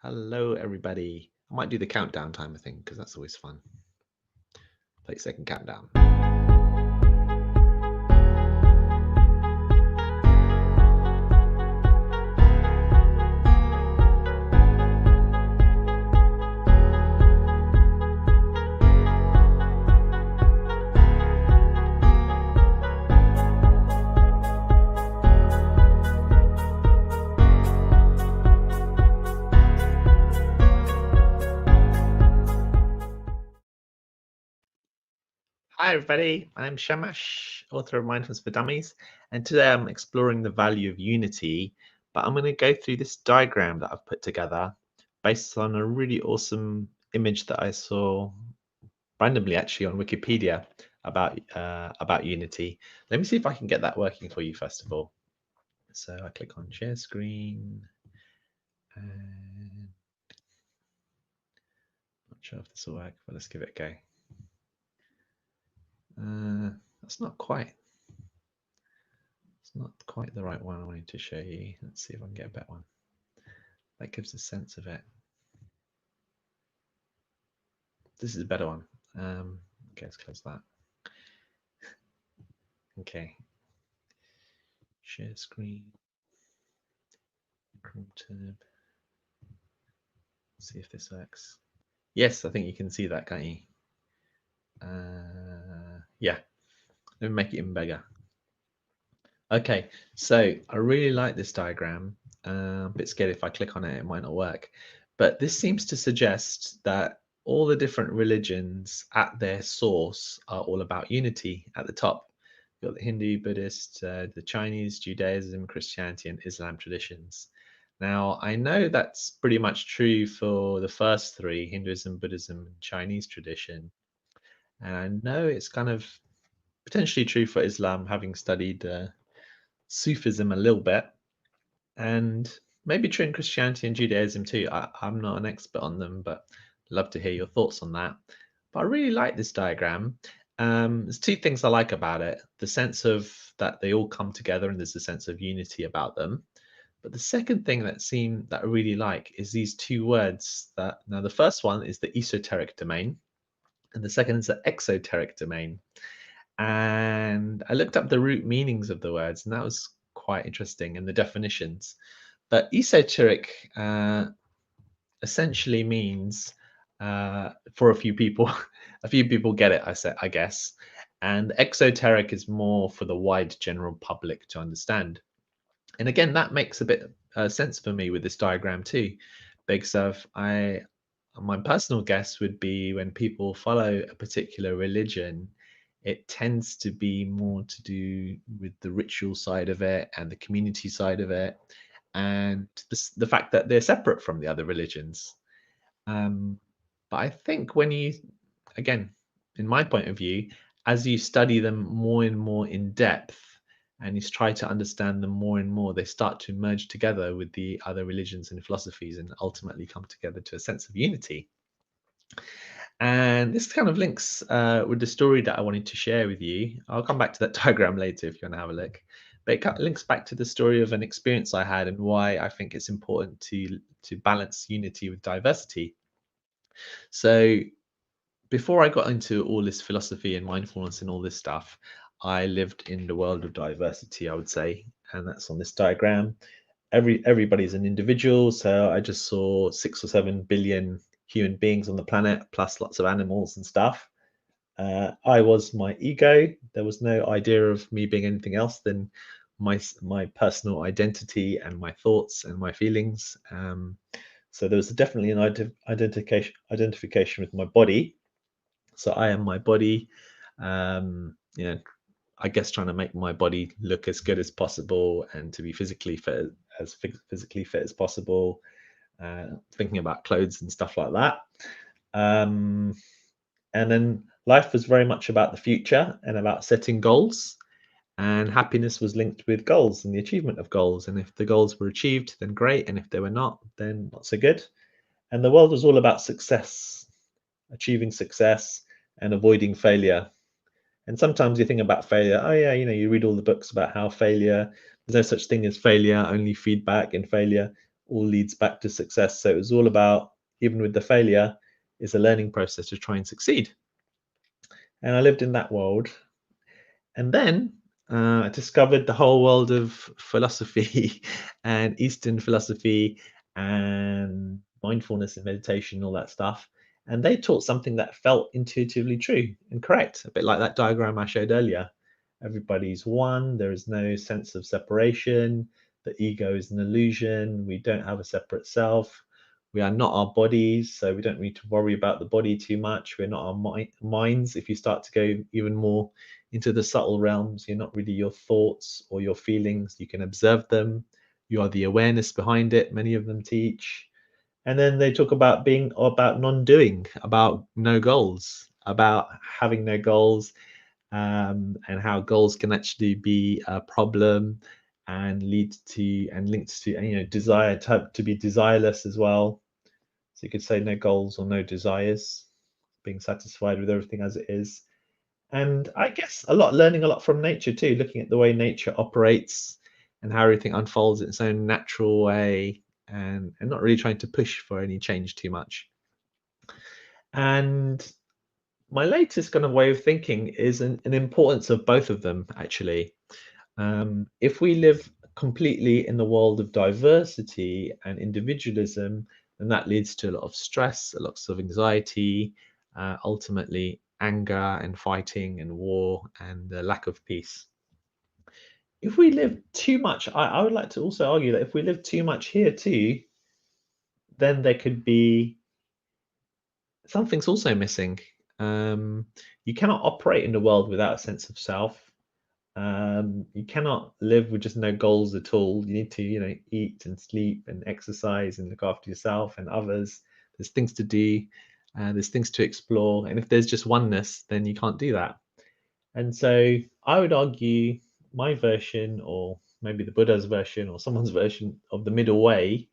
Hello, everybody. I might do the countdown timer thing because that's always fun. 30-second countdown. Hi, everybody. I'm Shamash, author of Mindfulness for Dummies, and today I'm exploring the value of unity. But I'm going to go through this diagram that I've put together based on a really awesome image that I saw randomly, actually, on Wikipedia about unity. Let me see if I can get that working for you first of all. So I click on share screen, and not sure if this will work, but let's give it a go. That's not quite. It's not quite the right one I wanted to show you. Let's see if I can get a better one. That gives a sense of it. This is a better one. Okay, let's close that. Okay. Share screen. Chrome tab. See if this works. Yes, I think you can see that, can't you? Yeah. Let me make it even bigger. Okay, so I really like this diagram. A bit scared if I click on it, it might not work. But this seems to suggest that all the different religions at their source are all about unity at the top. You've got the Hindu, Buddhist, the Chinese, Judaism, Christianity, and Islam traditions. Now, I know that's pretty much true for the first three, Hinduism, Buddhism, and Chinese tradition. And I know it's kind of potentially true for Islam, having studied Sufism a little bit, and maybe true in Christianity and Judaism too. I'm not an expert on them, but I'd love to hear your thoughts on that. But I really like this diagram. There's two things I like about it: the sense of that they all come together and there's a sense of unity about them. But the second thing that I really like is these two words. That now the first one is the esoteric domain, and the second is the exoteric domain. And I looked up the root meanings of the words, and that was quite interesting, and the definitions. But esoteric essentially means for a few people, a few people get it, I guess. And exoteric is more for the wide general public to understand. And again, that makes a bit sense for me with this diagram too, because my personal guess would be when people follow a particular religion, it tends to be more to do with the ritual side of it and the community side of it, and the fact that they're separate from the other religions. But I think again, in my point of view, as you study them more and more in depth, and you try to understand them more and more, they start to merge together with the other religions and philosophies and ultimately come together to a sense of unity. And this kind of links with the story that I wanted to share with you. I'll come back to that diagram later if you want to have a look. But it links back to the story of an experience I had and why I think it's important to balance unity with diversity. So before I got into all this philosophy and mindfulness and all this stuff, I lived in the world of diversity, I would say, and that's on this diagram. Everybody's an individual, so I just saw 6 or 7 billion human beings on the planet, plus lots of animals and stuff. I was my ego. There was no idea of me being anything else than my personal identity and my thoughts and my feelings. So there was definitely an identification with my body. So I am my body. I guess trying to make my body look as good as possible and to be physically fit as possible. Thinking about clothes and stuff like that. And then life was very much about the future and about setting goals. And happiness was linked with goals and the achievement of goals. And if the goals were achieved, then great. And if they were not, then not so good. And the world was all about success, achieving success and avoiding failure. And sometimes you think about failure. Oh yeah, you read all the books about how failure There's no such thing as failure, only feedback, and failure all leads back to success. So it was all about, even with the failure, is a learning process to try and succeed. And I lived in that world. And then I discovered the whole world of philosophy and Eastern philosophy and mindfulness and meditation, all that stuff. And they taught something that felt intuitively true and correct, a bit like that diagram I showed earlier. Everybody's one, there is no sense of separation, the ego is an illusion, we don't have a separate self, we are not our bodies, so we don't need to worry about the body too much. We're not our minds. If you start to go even more into the subtle realms, you're not really your thoughts or your feelings. You can observe them. You are the awareness behind it, many of them teach. And then they talk about being about non-doing, about no goals, about having no goals, and how goals can actually be a problem and lead to and linked to, you know, desire to be desireless as well. So you could say no goals or no desires, being satisfied with everything as it is. And I guess learning a lot from nature too, looking at the way nature operates and how everything unfolds in its own natural way, and not really trying to push for any change too much. And my latest kind of way of thinking is an importance of both of them, actually. If we live completely in the world of diversity and individualism, then that leads to a lot of stress, a lot of anxiety, ultimately anger and fighting and war and the lack of peace. If we live too much, I would like to also argue that if we live too much here too, then there could be something's also missing. You cannot operate in the world without a sense of self. You cannot live with just no goals at all. You need to, you know, eat and sleep and exercise and look after yourself and others. There's things to do, there's things to explore. And if there's just oneness, then you can't do that. And so I would argue my version, or maybe the Buddha's version, or someone's version of the middle way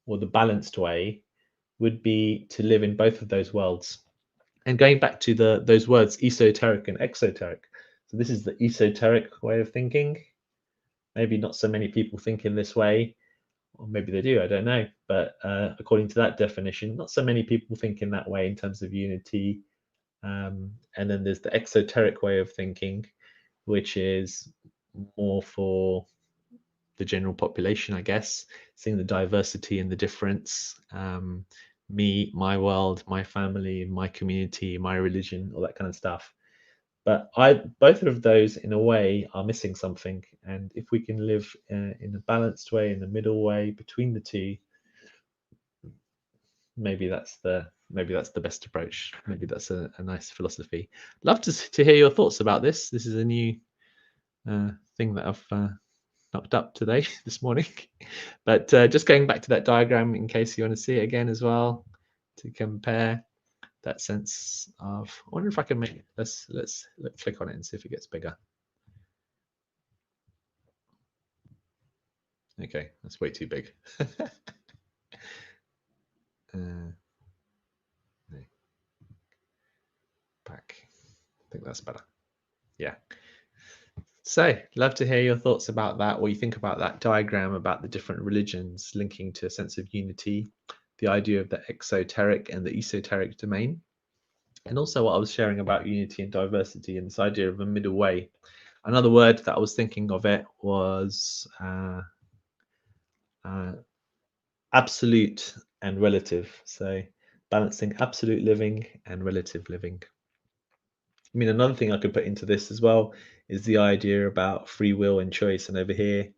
or the balanced way, would be to live in both of those worlds. And going back to those words, esoteric and exoteric. So this is the esoteric way of thinking. Maybe not so many people think in this way, or maybe they do, I don't know. But according to that definition, not so many people think in that way in terms of unity. And then there's the exoteric way of thinking, which is more for the general population, I guess, seeing the diversity and the difference. Me, my world, my family, my community, my religion, all that kind of stuff. But both of those, in a way, are missing something. And if we can live in a balanced way, in the middle way between the two, maybe that's the best approach. Maybe that's a nice philosophy. Love to hear your thoughts about this. This is a new thing that I've knocked up today, this morning. But just going back to that diagram in case you want to see it again as well, to compare that sense of, I wonder if I can make, let's click on it and see if it gets bigger. Okay, that's way too big. No. Back. I think that's better. Yeah. So, love to hear your thoughts about that, what you think about that diagram about the different religions linking to a sense of unity, the idea of the exoteric and the esoteric domain, and also what I was sharing about unity and diversity and this idea of a middle way. Another word that I was thinking of it was absolute and relative. So, balancing absolute living and relative living. I mean, another thing I could put into this as well is the idea about free will and choice. And over here,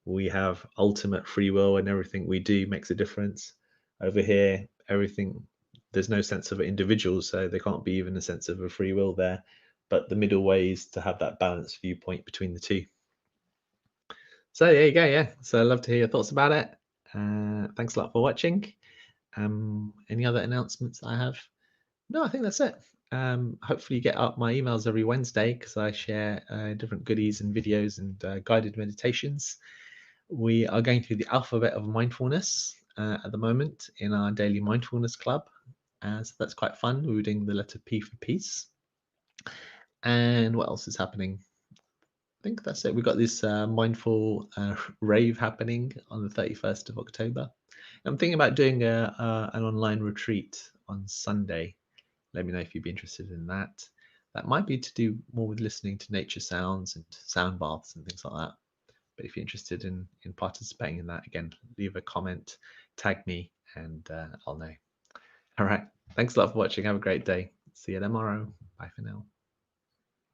we have ultimate free will, and everything we do makes a difference. Over here, everything, there's no sense of an individual, so there can't be even a sense of a free will there. But the middle way is to have that balanced viewpoint between the two. So there you go. Yeah. So I'd love to hear your thoughts about it. Thanks a lot for watching. Any other announcements I have? No, I think that's it. Hopefully you get up my emails every Wednesday because I share different goodies and videos and guided meditations. We are going through the alphabet of mindfulness at the moment in our daily mindfulness club. So that's quite fun. We're doing the letter P for peace. And what else is happening? think that's it. We've got this mindful rave happening on the 31st of October. I'm thinking about doing an online retreat on Sunday. Let me know if you'd be interested in that. That might be to do more with listening to nature sounds and sound baths and things like that. But if you're interested in participating in that, again, leave a comment, tag me, and I'll know. All right. Thanks a lot for watching. Have a great day. See you tomorrow. Bye for now.